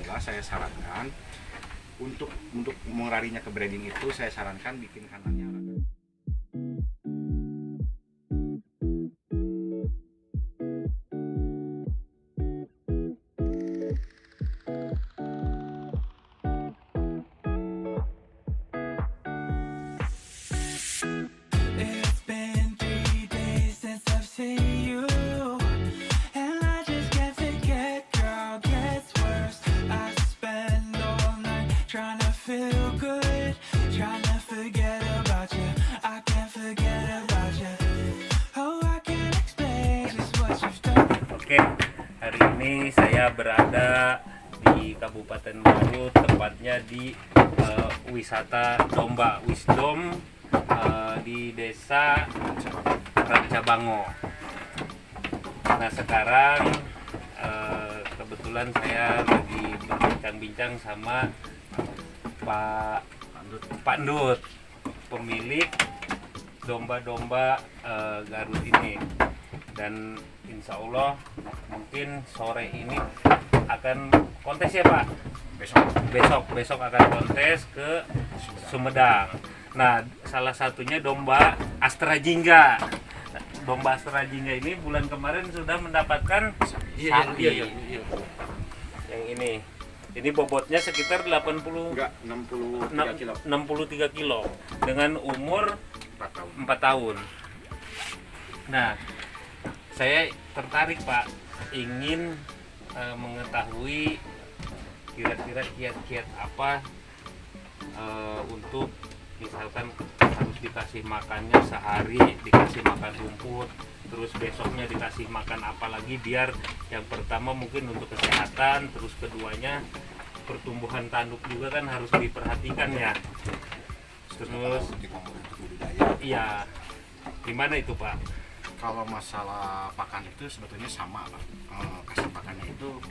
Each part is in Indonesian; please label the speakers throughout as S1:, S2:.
S1: pemula saya sarankan untuk melarinya ke breeding itu saya sarankan bikin kandangnya
S2: It's been 3 days since I've seen you, and I just can't forget, girl, gets worse. I spend all night trying to feel good, trying to forget about you. I can't forget about you. Oh, I can't explain just what you've done.
S3: Oke, hari ini saya berada di Kabupaten Garut, tepatnya di wisata domba Wisdom di desa Rancabango. Nah sekarang kebetulan saya lagi berbincang-bincang sama Pak Ndut, pemilik domba-domba Garut ini. Dan insya Allah mungkin sore ini akan kontes ya Pak? Besok akan kontes ke Sumedang. Nah salah satunya domba Astra Jingga. Domba Astra Jingga ini bulan kemarin sudah mendapatkan sapi. Yang ini bobotnya sekitar 63 kilo dengan umur 4 tahun. Nah saya tertarik Pak, ingin mengetahui kira-kira kiat-kiat apa untuk misalkan harus dikasih makannya sehari, dikasih makan rumput, terus besoknya dikasih makan apa lagi, biar yang pertama mungkin untuk kesehatan, terus keduanya pertumbuhan tanduk juga kan harus diperhatikan ya. Terus iya, gimana itu Pak?
S1: kalau masalah pakan itu sebetulnya sama Pak. Kasih pakannya itu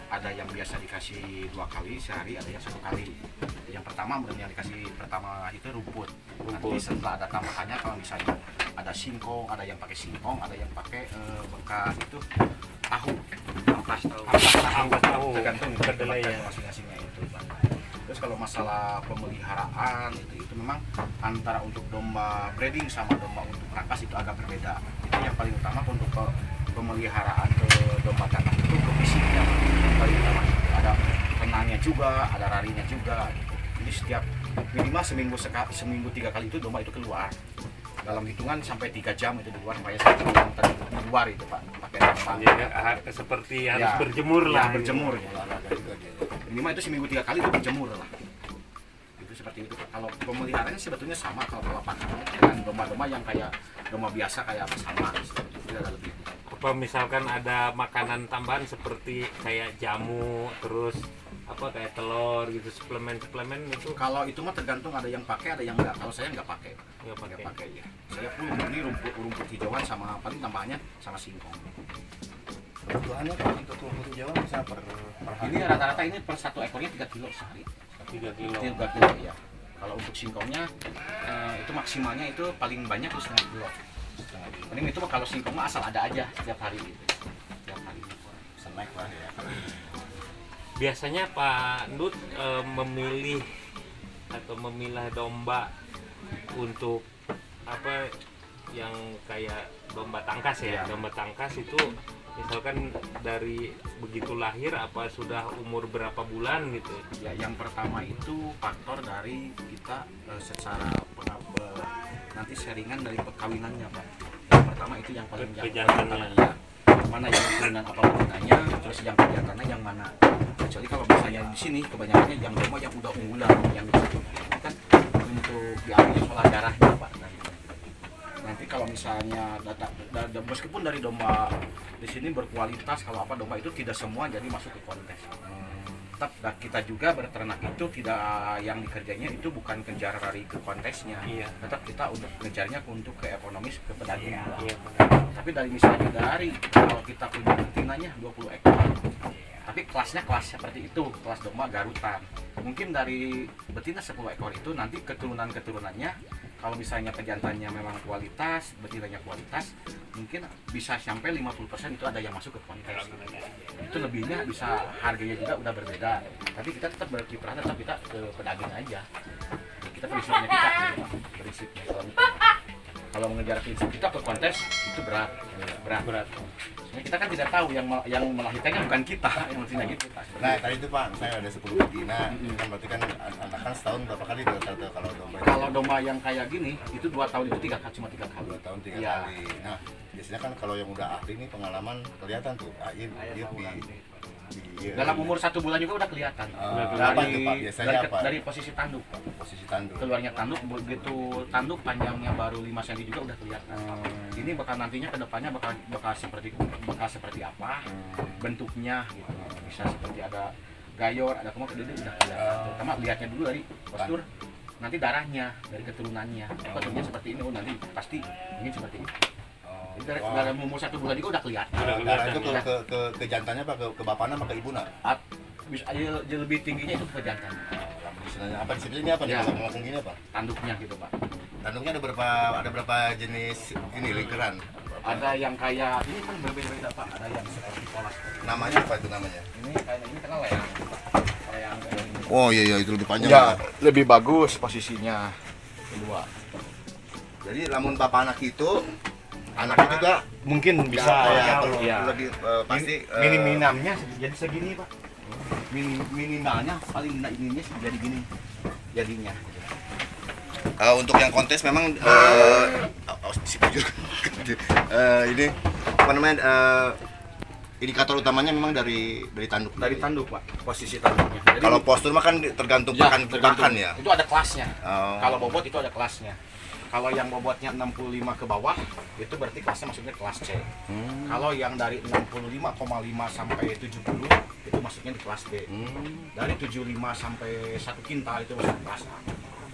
S1: ada yang biasa dikasih 2 kali sehari, ada yang 1 kali. Yang pertama yang dikasih pertama itu rumput. Nanti setelah ada tambahannya kalau misalnya ada singkong, ada yang pakai singkong, ada yang pakai bekas itu tahu, ampas tahu, tergantung kedelai ya masing-masingnya itu Pak. Terus kalau masalah pemeliharaan itu memang antara untuk domba breeding sama domba untuk rangkas itu agak berbeda. Itu yang paling utama untuk pemeliharaan ke domba jantan itu ke fisiknya yang paling utama. Ada tenangnya juga, ada larinya juga. Jadi setiap minimal seminggu 3 kali itu domba itu keluar. Dalam hitungan sampai 3 jam itu di luar supaya satu yang tadi di luar itu Pak pakai tambang.
S3: Jadi seperti harus berjemur lah.
S1: Berjemur ya. Minimal itu seminggu 3 kali itu berjemur lah. Itu seperti itu Pak. Kalau pemeliharaannya sebetulnya sama kalau pakannya dengan domba-domba yang kayak domba biasa kayak sama. Itu ada lebih.
S3: Apa misalkan ada makanan tambahan seperti kayak jamu, terus apa kayak telur gitu, suplemen itu?
S1: Kalau itu mah tergantung, ada yang pakai ada yang enggak. Kalau saya enggak pakai.
S3: Nggak pakai.
S1: Ya. Saya full murni rumput hijauan sama paling tambahannya sama singkong.
S4: Kebutuhannya kalau untuk rumput hijauan bisa per hari.
S1: Ini rata-rata ini per 1 ekornya 3 kilo sehari.
S3: 3 kilo.
S1: 3 kilo ya. Kalau untuk singkongnya itu maksimalnya itu paling banyak itu setengah kilo. Paling itu mah kalau singkong mah asal ada aja setiap hari gitu. Setiap hari snack lah ya.
S3: Biasanya Pak Ndut memilih atau memilah domba untuk apa yang kayak domba tangkas ya? Domba tangkas itu misalkan dari begitu lahir apa sudah umur berapa bulan gitu?
S1: Ya, yang pertama itu faktor dari kita secara nanti sharingan dari perkawinannya Pak. Yang pertama itu yang paling
S3: kejantannya
S1: ya. Mana yang turunan apa betinanya, terus yang kejantannya yang mana. Kecuali kalau misalnya di sini kebanyakannya yang domba yang udah unggulan yang itu kan untuk diambil soal darahnya Pak. Nanti kalau misalnya meskipun dari domba di sini berkualitas, kalau apa domba itu tidak semua jadi masuk ke kontes. Tetap kita juga berternak itu tidak yang dikerjanya itu bukan kejar lari ke kontesnya.
S3: Iya.
S1: Tetap kita untuk kejarnya untuk ke ekonomis ke pedagang.
S3: Iya.
S1: Tapi dari misalnya dari kalau kita punya betinanya 20 ekor. Tapi kelasnya kelas seperti itu, kelas domba Garutan. Mungkin dari betina 10 ekor itu nanti keturunan-keturunannya kalau misalnya pejantannya memang kualitas, nilainya kualitas, mungkin bisa sampai 50% itu ada yang masuk ke kontes. Itu lebihnya bisa harganya juga udah berbeda. Tapi kita tetap berkiprah, tetap kita ke pedagang aja. Kita prinsipnya kita, prinsipnya kalau mengejar prinsip kita ke kontes itu berat. Soalnya kita kan tidak tahu yang melahirkannya bukan kita, yang mestinya gitu.
S4: Nah tadi itu Pak, saya ada 10 betina, kan berarti kan anak kan setahun berapa kali rata-rata kalau domba?
S1: Kalau domba yang kayak gini itu 2 tahun itu cuma 3 kali.
S4: 2 tahun 3
S1: Iya.
S4: kali. Nah biasanya kan kalau yang udah ahli nih pengalaman kelihatan tuh,
S1: Dalam umur 1 bulan juga udah kelihatan.
S4: apa itu Pak? Biasanya apa?
S1: Dari posisi tanduk, Pak.
S4: Posisi tanduk.
S1: Keluarnya tanduk, begitu tanduk panjangnya baru 5 cm juga udah kelihatan. Ini bakal nantinya ke depannya bakal seperti apa bentuknya gitu. Bisa seperti ada gayor, ada kemau, udah kelihatan. Terutama lihatnya dulu dari postur, nanti darahnya, dari keturunannya. Posturnya seperti ini, nanti pasti ini seperti ini. Jadi dalam umur 1 bulan juga udah kelihatan.
S4: Darah itu ke jantannya apa ke bapaknya apa ke ibu nak?
S1: Bisa aja lebih tingginya itu ke jantan.
S4: Istilahnya apa disebutnya apa nih?
S1: Ya.
S4: Kalau ngomong gini apa?
S1: Tanduknya gitu, Pak.
S4: Tanduknya ada berapa jenis ini lingkaran?
S1: Ada yang kayak ini kan berbeda-beda, Pak. Ada yang seperti polas.
S4: Namanya apa itu namanya?
S1: Ini kayak ini kenal leang. Leang kayak ini.
S4: Oh iya itu lebih panjang.
S1: Ya, lebih bagus posisinya kedua.
S4: Jadi lamun bapak anak itu anaknya juga
S1: Mungkin bisa
S4: ya, perlu
S1: ya.
S4: lebih pasti
S1: Minimalnya jadi segini, Pak. Minimalnya paling ininya jadi gini jadinya.
S4: untuk yang kontes memang si Pujur. Ini apa namanya indikator utamanya memang dari tanduk.
S1: Dari tanduk, Pak. Posisi tanduknya. Jadi,
S4: Kalau postur mah kan tergantung
S1: ya,
S4: pakan ya.
S1: Itu ada kelasnya.
S4: Oh.
S1: Kalau bobot itu ada kelasnya. Kalau yang bobotnya 65 ke bawah, itu berarti kelasnya maksudnya kelas C. Kalau yang dari 65,5 sampai 70, itu masuknya di kelas B. Dari 75 sampai 1 kintal itu masuk kelas A.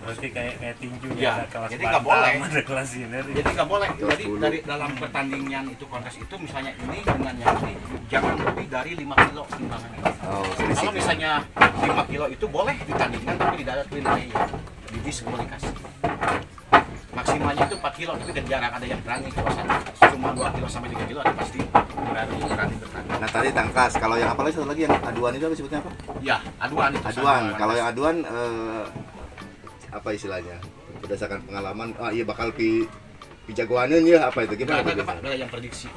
S3: Berarti kayak tinju
S1: Ya,
S3: ada kelas
S1: jadi nggak boleh.
S3: ada kelas senior.
S1: Jadi nggak boleh. Jadi dari dalam pertandingan itu kontes itu misalnya ini dengan yang ini jangan lebih dari 5 kilo timbangannya.
S4: Oh,
S1: Kalau misalnya 5 kilo itu boleh ditandingkan tapi tidak ada penilaian di diskualifikasi. Maksimalnya itu 4 kilo tapi jarang ada yang berani kalau cuma 2 kilo sampai 3 kilo ada pasti berani bertanding.
S4: Nah tadi tangkas, kalau yang apa lagi satu lagi yang aduan itu apa sebutnya apa?
S1: Ya, aduan itu.
S4: Aduan. Kalau yang aduan apa istilahnya? Berdasarkan pengalaman, iya bakal jagoanin ya apa itu? Gimana?
S1: Enggak ada, Pak, ada yang prediksi.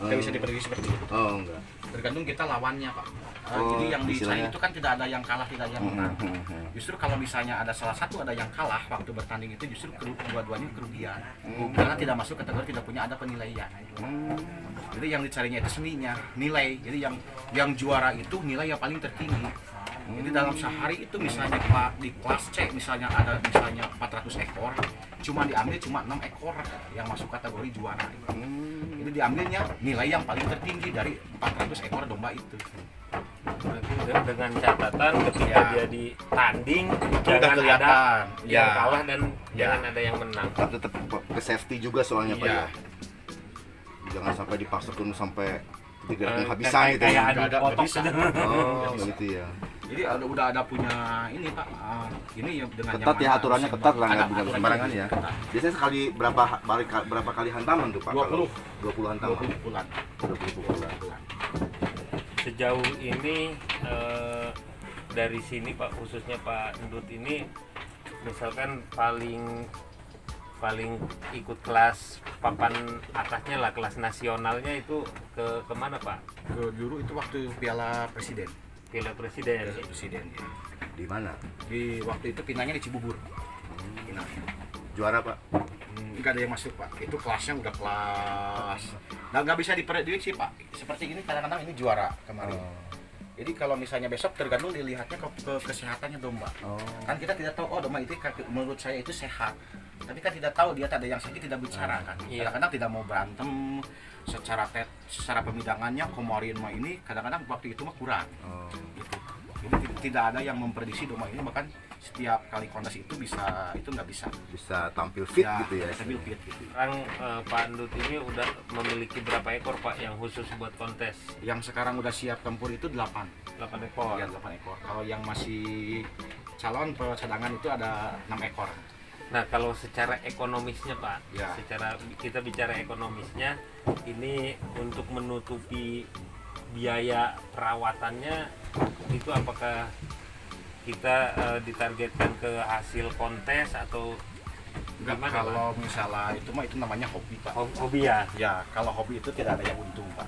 S1: Nggak bisa diprediksi seperti itu.
S4: Oh enggak.
S1: Tergantung kita lawannya, Pak.
S4: Oh,
S1: Jadi yang dicari
S4: istilahnya.
S1: itu kan tidak ada yang kalah, tidak ada yang menang. Justru kalau misalnya ada salah satu ada yang kalah waktu bertanding itu justru dua-duanya kerugian. Karena tidak masuk kategori tidak punya ada penilaian. Jadi yang dicarinya itu seninya, nilai. Jadi yang juara itu nilai yang paling tertinggi. Jadi dalam sehari itu misalnya di kelas C misalnya ada misalnya 400 ekor, cuma diambil cuma 6 ekor yang masuk kategori juara. Jadi diambilnya nilai yang paling tertinggi dari 400 ekor domba itu.
S3: Berarti dengan catatan ketika
S1: Ya.
S3: dia ditanding
S1: Udah
S3: jangan ada
S1: kelihatan.
S3: yang
S1: Ya.
S3: kalah dan
S1: Ya.
S3: jangan ada yang menang.
S4: Tetap ke safety juga soalnya Pak
S1: Iya.
S4: ya. Jangan sampai dipaksakan sampai tidak
S3: Eh,
S4: kehabisan gitu
S3: kayak
S4: ya.
S3: adu
S1: Nggak
S3: potok
S1: bisa.
S4: Oh, gitu ya.
S1: Jadi udah ada punya ini, Pak. Ini yang dengan
S4: Ketat ya aturannya ketat lah, nggak
S1: Ada
S4: bisa
S1: aturannya
S4: sembarangan ya.
S1: ketat.
S4: Biasanya sekali berapa kali hantaman tuh Pak?
S1: 20.
S4: 20 hantaman.
S1: 20 bulan.
S4: 20 pukulan.
S3: Sejauh ini dari sini Pak, khususnya Pak Endut ini misalkan paling ikut kelas papan atasnya lah, kelas nasionalnya itu kemana Pak?
S1: Ke dulu itu waktu Piala Presiden.
S3: Piala Presiden.
S1: Piala Presiden ya.
S4: Di mana?
S1: Di waktu itu pinanya di Cibubur. Pinanya.
S4: Juara Pak.
S1: Nggak ada yang masuk, Pak. Itu kelasnya udah kelas. Nggak bisa diprediksi, Pak. Seperti ini kadang-kadang ini juara kemarin. Jadi kalau misalnya besok tergantung dilihatnya ke kesehatannya domba. Kan kita tidak tahu, domba itu menurut saya itu sehat. Tapi kan tidak tahu dia tak ada yang sakit, tidak bicara kan.
S3: Iya.
S1: Kadang-kadang tidak mau berantem secara pemidangannya kemarin mah ini kadang-kadang waktu itu mah kurang. Gitu. Jadi tidak ada yang memprediksi domba ini, bahkan setiap kali kontes itu nggak bisa.
S4: Bisa tampil fit
S1: Ya,
S4: gitu ya.
S1: tampil fit gitu.
S3: Sekarang Pak Endut ini udah memiliki berapa ekor Pak yang khusus buat kontes?
S1: Yang sekarang udah siap tempur itu 8.
S3: 8 ekor.
S1: Ya, 8 ekor. Kalau yang masih calon cadangan itu ada 6 ekor.
S3: Nah, kalau secara ekonomisnya Pak,
S1: Ya.
S3: secara kita bicara ekonomisnya, ini untuk menutupi biaya perawatannya itu apakah kita ditargetkan ke hasil kontes atau
S1: Enggak,
S3: gimana,
S1: kalau misalnya itu mah itu namanya hobi Pak.
S3: hobi ya?
S1: Ya, kalau hobi itu tidak ada yang untung, Pak.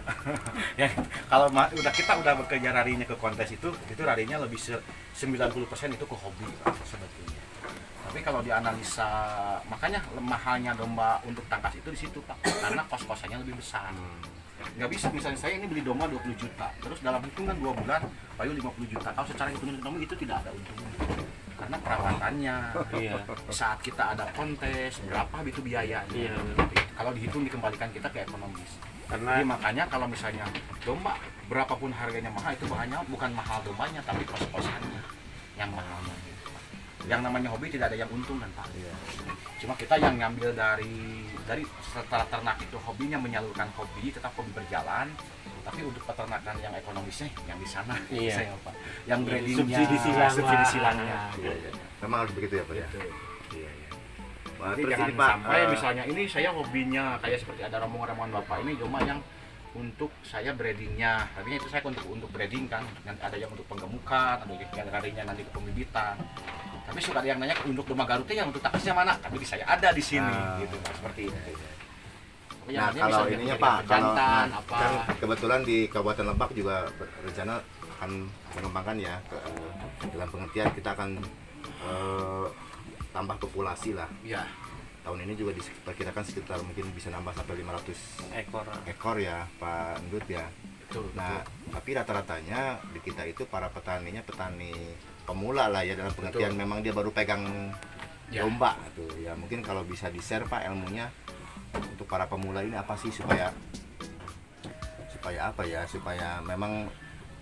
S1: Ya, kalau kita udah bekerja larinya ke kontes itu larinya lebih 90% itu ke hobi, Pak, sebetulnya. Tapi kalau dianalisa, makanya mahalnya domba untuk tangkas itu di situ, Pak. Karena kos-kosannya lebih besar. Nggak bisa, misalnya saya ini beli domba 20 juta, terus dalam hitungan 2 bulan, payu 50 juta. Kalau secara hitungan ekonomi itu tidak ada untungnya. Karena perawatannya,
S3: Iya.
S1: saat kita ada kontes, berapa itu biayanya.
S3: Iya.
S1: Kalau dihitung dikembalikan kita ke ekonomis.
S3: Karena
S1: Jadi makanya kalau misalnya domba berapapun harganya mahal itu bahannya bukan mahal dombanya tapi kos-kosannya yang mahalnya. Yang namanya hobi tidak ada yang untung kan Pak. Cuma kita yang ngambil dari setelah ternak itu hobinya menyalurkan hobi, tetap hobi berjalan. Tapi untuk peternakan yang ekonomisnya yang di sana,
S3: Iya.
S1: saya Pak. Yang
S3: Iya,
S1: breedingnya,
S3: subsidi silang lah.
S1: silangnya.
S4: Iya, iya. Memang harus begitu ya Pak ya.
S1: Gitu.
S4: Iya, iya. Wah,
S1: Jadi
S4: terus
S1: jangan
S4: ini Pak,
S1: sampai misalnya ini saya hobinya kayak seperti ada rombongan-rombongan Bapak ini cuma yang untuk saya breedingnya, tadinya itu saya untuk breeding kan, nanti ada yang untuk penggemukan, ada yang larinya nanti ke pembibitan. Tapi suka ada yang nanya untuk domba Garutnya yang untuk takasnya mana? Tapi di saya ada di sini, gitu Pak, seperti itu. Pokoknya
S4: nah
S1: nanti
S4: kalau
S1: bisa
S4: ininya
S1: jadi
S4: Pak, kalau
S1: jantan
S4: nah,
S1: apa.
S4: kan kebetulan di Kabupaten Lebak juga berencana akan mengembangkan ya dalam pengertian kita akan tambah populasi lah.
S1: Ya,
S4: Tahun ini juga diperkirakan sekitar mungkin bisa nambah sampai 500
S3: ekor.
S4: ekor ya Pak Ndut ya.
S1: betul.
S4: Nah, tapi rata-ratanya di kita itu para petaninya petani pemula lah ya dalam pengertian
S1: Betul.
S4: memang dia baru pegang
S1: Ya.
S4: domba tuh. Ya mungkin kalau bisa di-share Pak ilmunya untuk para pemula ini apa sih supaya apa ya? Supaya memang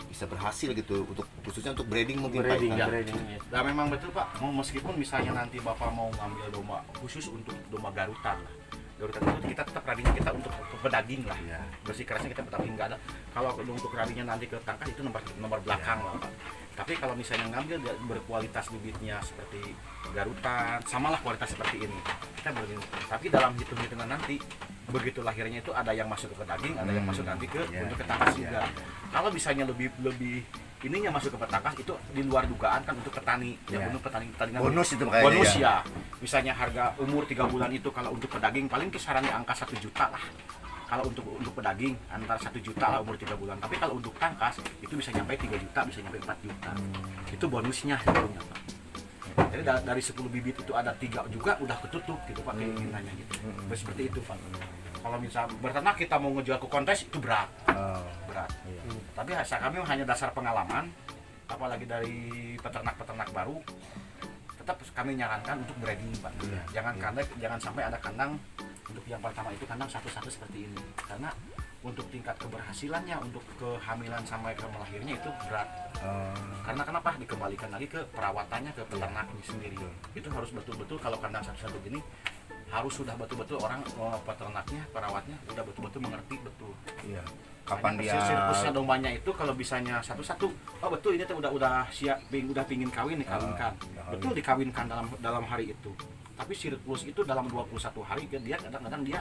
S4: bisa berhasil gitu untuk khususnya untuk breeding mungkin
S3: Breeding,
S4: Pak. Ya.
S3: breeding, ya.
S1: Nah memang betul Pak, meskipun misalnya nanti Bapak mau ngambil domba khusus untuk domba Garutan lah. Garutan itu kita tetap radinya kita untuk pedaging lah.
S4: Ya.
S1: Bersih kerasnya kita pedaging nggak ada. Kalau untuk radinya nanti ke tangkas itu nomor belakang lah Pak. Tapi kalau misalnya ngambil berkualitas bibitnya seperti Garutan, samalah kualitas seperti ini. Kita breeding. Tapi dalam hitung-hitungan nanti begitu lahirnya itu ada yang masuk ke pedaging, ada yang masuk nanti ke untuk ke tangkas juga. Kalau misalnya lebih ininya masuk ke petangkas itu di luar dugaan kan untuk petani
S4: Ya.
S1: untuk petani
S4: Bonus itu kayaknya
S1: bonus
S4: ya.
S1: ya. Misalnya harga umur 3 bulan itu kalau untuk pedaging paling kisarannya angka 1 juta lah. Kalau untuk pedaging antara 1 juta lah umur 3 bulan. Tapi kalau untuk tangkas itu bisa nyampe 3 juta, bisa nyampe 4 juta. Itu bonusnya sebetulnya Pak. Jadi dari 10 bibit itu ada 3 juga udah ketutup gitu Pak keinginannya gitu. Seperti itu Pak. Kalau misal berternak kita mau ngejual ke kontes itu berat. Berat. Tapi kami hanya dasar pengalaman, apalagi dari peternak-peternak baru, tetap kami nyarankan untuk breeding Pak. Jangan sampai ada kandang untuk yang pertama itu kandang satu-satu seperti ini, karena untuk tingkat keberhasilannya untuk kehamilan sampai ke melahirnya itu berat. Karena kenapa dikembalikan lagi ke perawatannya ke peternaknya sendiri. Itu harus betul-betul kalau kandang satu-satu gini harus sudah betul-betul orang peternaknya, perawatnya udah betul-betul mengerti betul.
S4: Iya. Kapan dia
S1: Sirkusnya dombanya itu kalau bisanya satu-satu, oh betul ini tuh udah siap, udah pingin kawin dikawinkan. Betul dikawinkan dalam hari itu. Tapi siklus itu dalam 21 hari dia kadang-kadang dia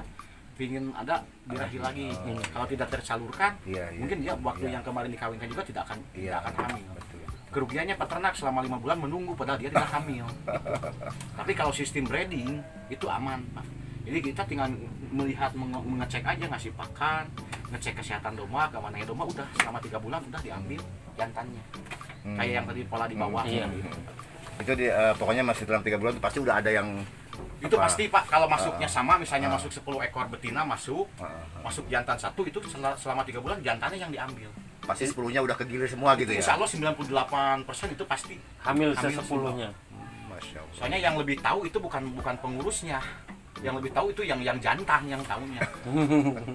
S1: pingin ada birahi lagi. Kalau tidak tersalurkan, mungkin dia waktu yang kemarin dikawinkan juga tidak akan hamil. Kerugiannya peternak selama 5 bulan menunggu padahal dia tidak hamil. Tapi kalau sistem breeding itu aman Pak. Jadi kita tinggal melihat mengecek aja, ngasih pakan, ngecek kesehatan domba, keamanannya domba, udah selama 3 bulan udah diambil jantannya. Kayak yang tadi pola di bawah gitu.
S4: itu pokoknya masih dalam 3 bulan itu pasti udah ada yang
S1: Itu pasti Pak, kalau masuknya sama, misalnya masuk 10 ekor betina masuk jantan satu itu selama 3 bulan jantannya yang diambil.
S4: pasti 10-nya udah kegilir semua gitu ya.
S1: Insya Allah 98% itu pasti
S3: Hamil
S1: Hamil
S3: se-10-nya.
S4: Masya Allah.
S1: Soalnya yang lebih tahu itu bukan pengurusnya, yang lebih tahu itu yang jantan yang tahunya.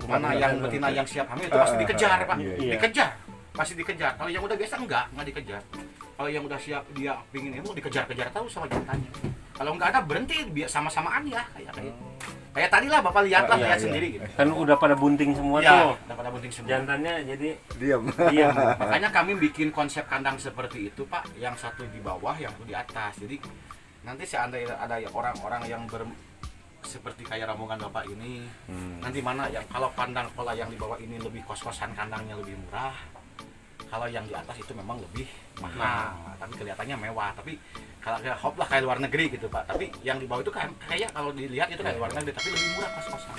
S1: Mana yang betina yang siap hamil itu pasti dikejar Pak, dikejar, pasti dikejar. Kalau yang udah biasa enggak dikejar. Kalau yang udah siap dia pingin ilmu dikejar-kejar tahu sama jantannya. Kalau enggak ada berhenti sama-samaan ya kayak tadi lah Bapak lihat lah sendiri gitu.
S3: Kan udah pada bunting semua
S1: Ya,
S3: tuh.
S1: udah pada bunting semua.
S3: Jantannya jadi
S4: Diam.
S3: diam.
S1: Makanya kami bikin konsep kandang seperti itu Pak, yang satu di bawah, yang satu di atas. Jadi Nanti seandainya ada orang-orang yang seperti kayak rombongan Bapak ini, nanti mana yang kalau kandang pola yang di bawah ini lebih kos-kosan, kandangnya lebih murah. Kalau yang di atas itu memang lebih mahal, tapi kelihatannya mewah. Tapi kalau kayak hop lah kayak luar negeri gitu Pak. Tapi yang di bawah itu kan kayak kalau dilihat itu kayak luar negeri, tapi lebih murah kos-kosan.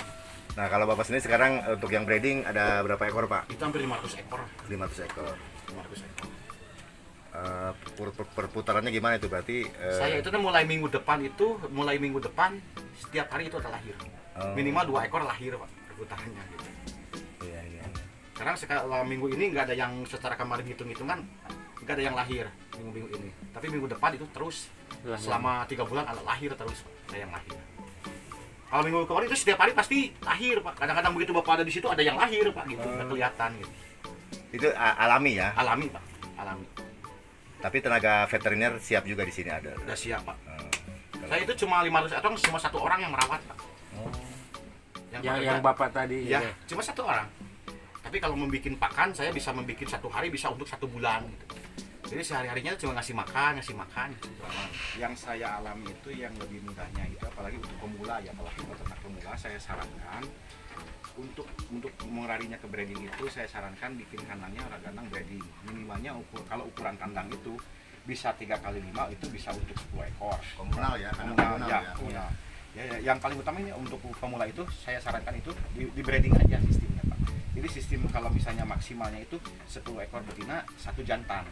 S4: Nah, kalau Bapak sendiri sekarang untuk yang breeding ada berapa ekor, Pak?
S1: Itu hampir 500 ekor.
S4: 500 ekor.
S1: 500 ekor.
S4: Perputarannya gimana itu berarti?
S1: Saya itu kan mulai minggu depan setiap hari itu ada lahir. Minimal 2 ekor lahir Pak perputarannya gitu.
S4: Iya, iya.
S1: Sekarang kalau minggu ini nggak ada yang secara kemarin hitung-hitungan nggak ada yang lahir minggu ini. Tapi minggu depan itu terus selama 3 bulan ada lahir terus ada yang lahir. Kalau minggu kemarin itu setiap hari pasti lahir Pak. Kadang-kadang begitu Bapak ada di situ ada yang lahir Pak gitu, nggak kelihatan gitu.
S4: Itu alami ya?
S1: Alami Pak, alami.
S4: Tapi tenaga veteriner siap juga di sini ada.
S1: Udah siap Pak. Saya itu cuma 500 atau cuma 1 orang yang merawat Pak.
S3: Yang Bapak tadi
S1: ya, cuma 1 orang. Tapi kalau membuat pakan saya bisa membuat 1 hari bisa untuk 1 bulan gitu. Jadi sehari-harinya cuma ngasih makan gitu. Yang saya alami itu yang lebih mudahnya itu apalagi untuk pemula ya, apalagi peternak pemula saya sarankan untuk mengelarinya ke breeding itu saya sarankan bikin kandangnya kandang breeding. Minimalnya kalau ukuran kandang itu bisa 3x5 itu bisa untuk 10 ekor.
S4: Komunal ya,
S1: komunal ya. Komunal. Ya, yang paling utama ini untuk pemula itu saya sarankan itu di breeding aja sistemnya Pak. Jadi sistem kalau misalnya maksimalnya itu 10 ekor betina, 1 jantan.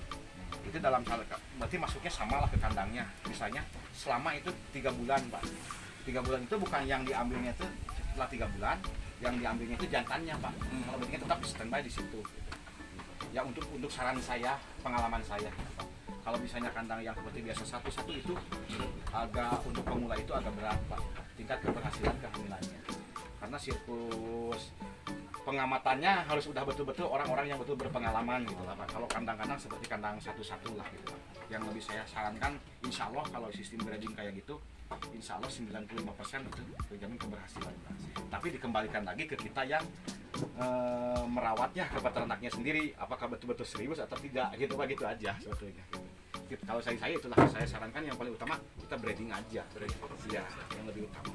S1: Itu dalam berarti masuknya sama lah ke kandangnya. Misalnya selama itu 3 bulan Pak. 3 bulan itu bukan yang diambilnya itu setelah 3 bulan, yang diambilnya itu jantannya Pak. Kalau betina tetap standby di situ. Ya untuk saran saya, pengalaman saya. Kalau misalnya kandang yang seperti biasa satu itu agak untuk pemula itu agak berat Pak, tingkat keberhasilan kehamilannya. Karena siklus pengamatannya harus udah betul-betul orang-orang yang betul berpengalaman gitu lah Pak. Kalau kandang-kandang seperti kandang satu lah gitu Pak. Yang lebih saya sarankan, insya Allah kalau sistem breeding kayak gitu, insya Allah 95% itu terjamin keberhasilan Pak. Tapi dikembalikan lagi ke kita yang merawatnya, ke peternaknya sendiri, apakah betul-betul serius atau tidak gitu Pak, gitu aja sebetulnya. Kalau saya itulah saya sarankan yang paling utama kita breeding aja, ya yang lebih utama.